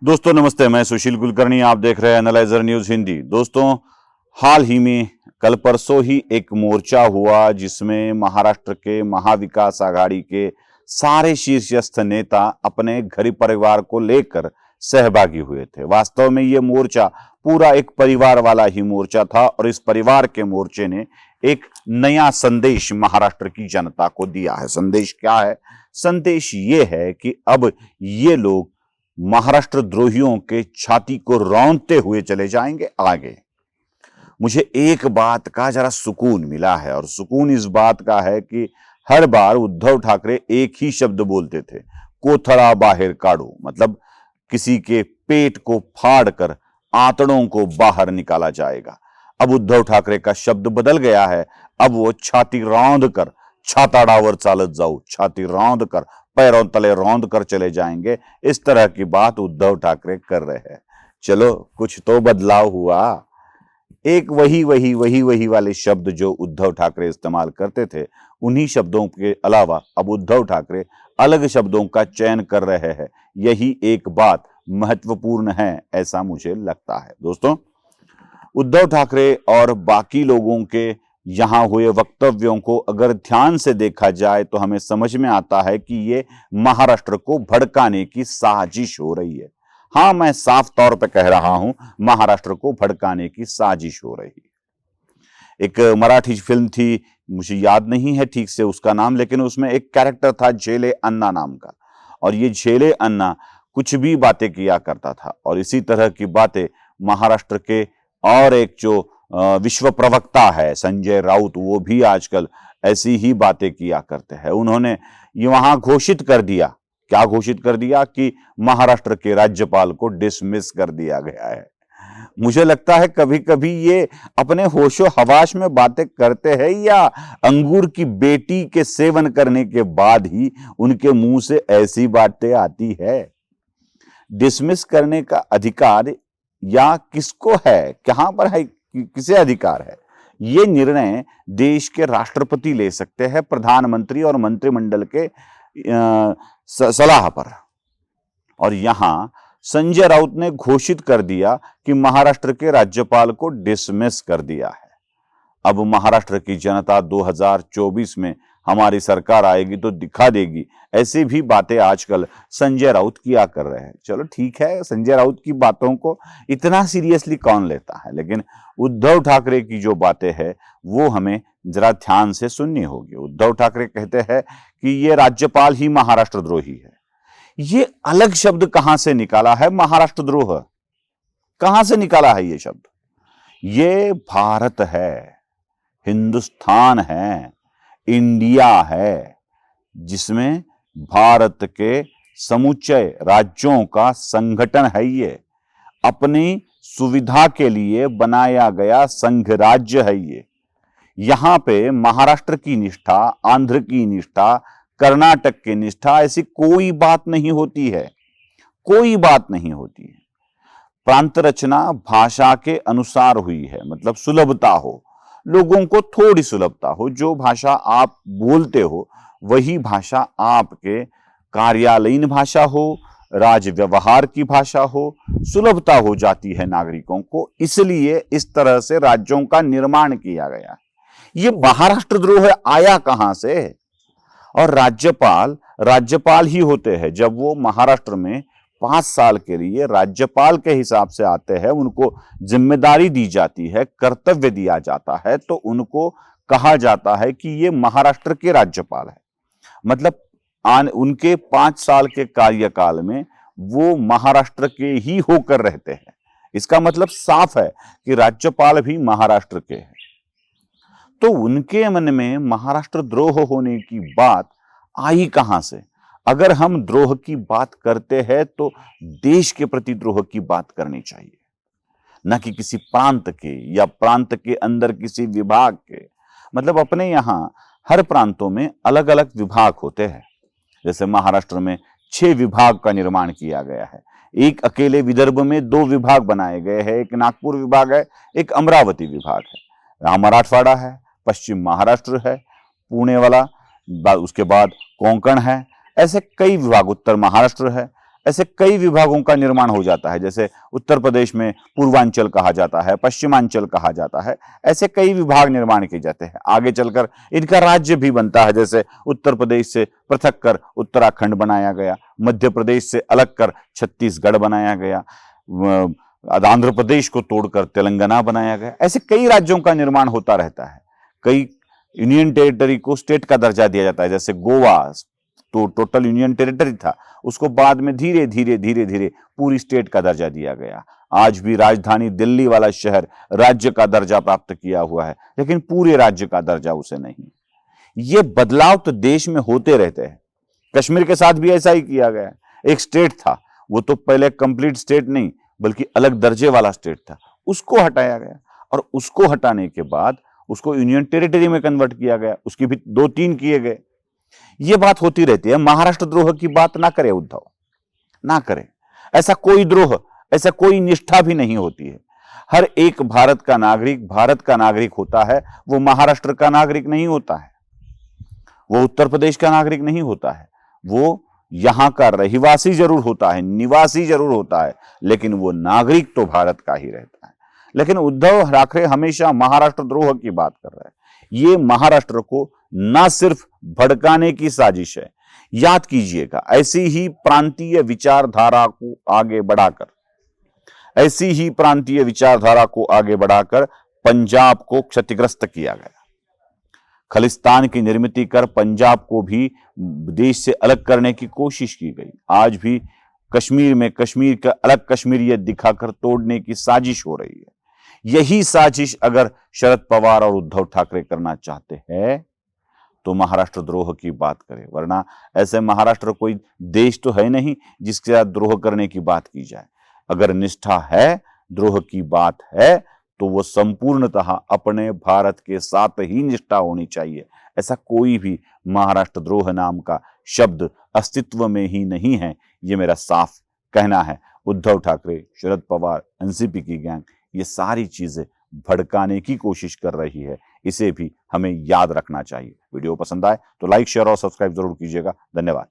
दोस्तों नमस्ते, मैं सुशील कुलकर्णी। आप देख रहे हैं एनालाइजर न्यूज हिंदी। दोस्तों, हाल ही में कल परसों ही एक मोर्चा हुआ जिसमें महाराष्ट्र के महाविकास आघाड़ी के सारे शीर्षस्थ नेता अपने घर परिवार को लेकर सहभागी हुए थे। वास्तव में ये मोर्चा पूरा एक परिवार वाला ही मोर्चा था और इस परिवार के मोर्चे ने एक नया संदेश महाराष्ट्र की जनता को दिया है। संदेश क्या है? संदेश ये है कि अब ये लोग महाराष्ट्र द्रोहियों के छाती को रौंदते हुए चले जाएंगे आगे। मुझे एक बात का जरा सुकून मिला है और सुकून इस बात का है कि हर बार उद्धव ठाकरे एक ही शब्द बोलते थे, कोथड़ा बाहर काढ़ो। मतलब किसी के पेट को फाड़ कर आंतड़ों को बाहर निकाला जाएगा। अब उद्धव ठाकरे का शब्द बदल गया है। अब वो छाती रौंद कर छाताडावर चालत जाऊ, छाती रौंद कर पैरों तले रौंद कर चले जाएंगे। इस तरह की बात उद्धव ठाकरे कर रहे हैं। चलो, कुछ तो बदलाव हुआ। एक वही वाले शब्द जो उद्धव ठाकरे इस्तेमाल करते थे, उन्हीं शब्दों के अलावा अब उद्धव ठाकरे अलग शब्दों का चयन कर रहे हैं। यही एक बात महत्वपूर्ण है, ऐसा मुझे लगता है। दोस्तों, उद्धव ठाकरे और बाकी लोगों के यहां हुए वक्तव्यों को अगर ध्यान से देखा जाए तो हमें समझ में आता है कि ये महाराष्ट्र को भड़काने की साजिश हो रही है। हाँ, मैं साफ तौर पे कह रहा हूं, महाराष्ट्र को भड़काने की साजिश हो रही है। एक मराठी फिल्म थी, मुझे याद नहीं है ठीक से उसका नाम, लेकिन उसमें एक कैरेक्टर था झेले अन्ना नाम का, और ये झेले अन्ना कुछ भी बातें किया करता था। और इसी तरह की बातें महाराष्ट्र के और एक जो विश्व प्रवक्ता है संजय राउत, वो भी आजकल ऐसी ही बातें किया करते हैं। उन्होंने ये वहां घोषित कर दिया, क्या घोषित कर दिया कि महाराष्ट्र के राज्यपाल को डिसमिस कर दिया गया है। मुझे लगता है कभी कभी ये अपने होशो हवास में बातें करते हैं या अंगूर की बेटी के सेवन करने के बाद ही उनके मुंह से ऐसी बातें आती है। डिसमिस करने का अधिकार या किसको है, कहां पर है, किसे अधिकार है? ये निर्णय देश के राष्ट्रपति ले सकते हैं, प्रधानमंत्री और मंत्रिमंडल के सलाह पर। और यहां संजय राउत ने घोषित कर दिया कि महाराष्ट्र के राज्यपाल को डिसमिस कर दिया है। अब महाराष्ट्र की जनता 2024 में हमारी सरकार आएगी तो दिखा देगी। ऐसी भी बातें आजकल संजय राउत किया कर रहे हैं। चलो ठीक है, संजय राउत की बातों को इतना सीरियसली कौन लेता है, लेकिन उद्धव ठाकरे की जो बातें हैं वो हमें जरा ध्यान से सुननी होगी। उद्धव ठाकरे कहते हैं कि ये राज्यपाल ही महाराष्ट्र द्रोही है। ये अलग शब्द कहां से निकाला है? महाराष्ट्र द्रोह कहां से निकाला है ये शब्द? ये भारत है, हिंदुस्तान है, इंडिया है, जिसमें भारत के समुच्चय राज्यों का संगठन है। ये अपनी सुविधा के लिए बनाया गया संघ राज्य है। ये यहां पे महाराष्ट्र की निष्ठा, आंध्र की निष्ठा, कर्नाटक की निष्ठा, ऐसी कोई बात नहीं होती है, कोई बात नहीं होती है। प्रांत रचना भाषा के अनुसार हुई है, मतलब सुलभता हो, लोगों को थोड़ी सुलभता हो। जो भाषा आप बोलते हो वही भाषा आपके कार्यालयीन भाषा हो, राज व्यवहार की भाषा हो, सुलभता हो जाती है नागरिकों को। इसलिए इस तरह से राज्यों का निर्माण किया गया है। ये महाराष्ट्र द्रोह आया कहां से? और राज्यपाल ही होते हैं। जब वो महाराष्ट्र में 5 साल के लिए राज्यपाल के हिसाब से आते हैं, उनको जिम्मेदारी दी जाती है, कर्तव्य दिया जाता है, तो उनको कहा जाता है कि ये महाराष्ट्र के राज्यपाल है। मतलब उनके 5 साल के कार्यकाल में वो महाराष्ट्र के ही होकर रहते हैं। इसका मतलब साफ है कि राज्यपाल भी महाराष्ट्र के हैं। तो उनके मन में महाराष्ट्र द्रोह होने की बात आई कहां से? अगर हम द्रोह की बात करते हैं तो देश के प्रति द्रोह की बात करनी चाहिए, न कि किसी प्रांत के या प्रांत के अंदर किसी विभाग के। मतलब अपने यहां हर प्रांतों में अलग अलग विभाग होते हैं। जैसे महाराष्ट्र में 6 विभाग का निर्माण किया गया है। एक अकेले विदर्भ में 2 विभाग बनाए गए हैं, एक नागपुर विभाग है, एक अमरावती विभाग है। यहाँ मराठवाड़ा है, पश्चिम महाराष्ट्र है, पुणे वाला, उसके बाद कोंकण है, ऐसे कई विभाग, उत्तर महाराष्ट्र है। ऐसे कई विभागों का निर्माण हो जाता है। जैसे उत्तर प्रदेश में पूर्वांचल कहा जाता है, पश्चिमांचल कहा जाता है, ऐसे कई विभाग निर्माण किए जाते हैं। आगे चलकर इनका राज्य भी बनता है। जैसे उत्तर प्रदेश से पृथक कर उत्तराखंड बनाया गया, मध्य प्रदेश से अलग कर छत्तीसगढ़ बनाया गया, आंध्र प्रदेश को तोड़कर तेलंगाना बनाया गया। ऐसे कई राज्यों का निर्माण होता रहता है। कई यूनियन टेरिटरी को स्टेट का दर्जा दिया जाता है। जैसे गोवा तो टोटल यूनियन टेरिटरी था, उसको बाद में धीरे धीरे पूरी स्टेट का दर्जा दिया गया। आज भी राजधानी दिल्ली वाला शहर राज्य का दर्जा प्राप्त किया हुआ है, लेकिन पूरे राज्य का दर्जा उसे नहीं। ये बदलाव तो देश में होते रहते हैं। कश्मीर के साथ भी ऐसा ही किया गया। एक स्टेट था, वो तो पहले कंप्लीट स्टेट नहीं बल्कि अलग दर्जे वाला स्टेट था, उसको हटाया गया और उसको हटाने के बाद उसको यूनियन टेरिटरी में कन्वर्ट किया गया। उसकी भी 2-3 किए गए। ये बात होती रहती है। महाराष्ट्र द्रोह की बात ना करे उद्धव, ना करे। ऐसा कोई द्रोह, ऐसा कोई निष्ठा भी नहीं होती है। हर एक भारत का नागरिक होता है। वो महाराष्ट्र का नागरिक नहीं होता है, वो उत्तर प्रदेश का नागरिक नहीं होता है, वो यहां का रहिवासी जरूर होता है, निवासी जरूर होता है, लेकिन वो नागरिक तो भारत का ही रहता है। लेकिन उद्धव ठाकरे हमेशा महाराष्ट्र द्रोह की बात कर रहे हैं। ये महाराष्ट्र को ना सिर्फ भड़काने की साजिश है। याद कीजिएगा, ऐसी ही प्रांतीय विचारधारा को आगे बढ़ाकर पंजाब को क्षतिग्रस्त किया गया। खालिस्तान की निर्मित कर पंजाब को भी देश से अलग करने की कोशिश की गई। आज भी कश्मीर में कश्मीर का अलग कश्मीरियत दिखाकर तोड़ने की साजिश हो रही है। यही साजिश अगर शरद पवार और उद्धव ठाकरे करना चाहते हैं तो महाराष्ट्र द्रोह की बात करें, वरना ऐसे महाराष्ट्र कोई देश तो है नहीं जिसके साथ द्रोह करने की बात की जाए। अगर निष्ठा है, द्रोह की बात है, तो वो संपूर्णतः अपने भारत के साथ ही निष्ठा होनी चाहिए। ऐसा कोई भी महाराष्ट्र द्रोह नाम का शब्द अस्तित्व में ही नहीं है। ये मेरा साफ कहना है। उद्धव ठाकरे, शरद पवार, एनसीपी की गैंग ये सारी चीजें भड़काने की कोशिश कर रही है। इसे भी हमें याद रखना चाहिए। वीडियो पसंद आए तो लाइक, शेयर और सब्सक्राइब जरूर कीजिएगा। धन्यवाद।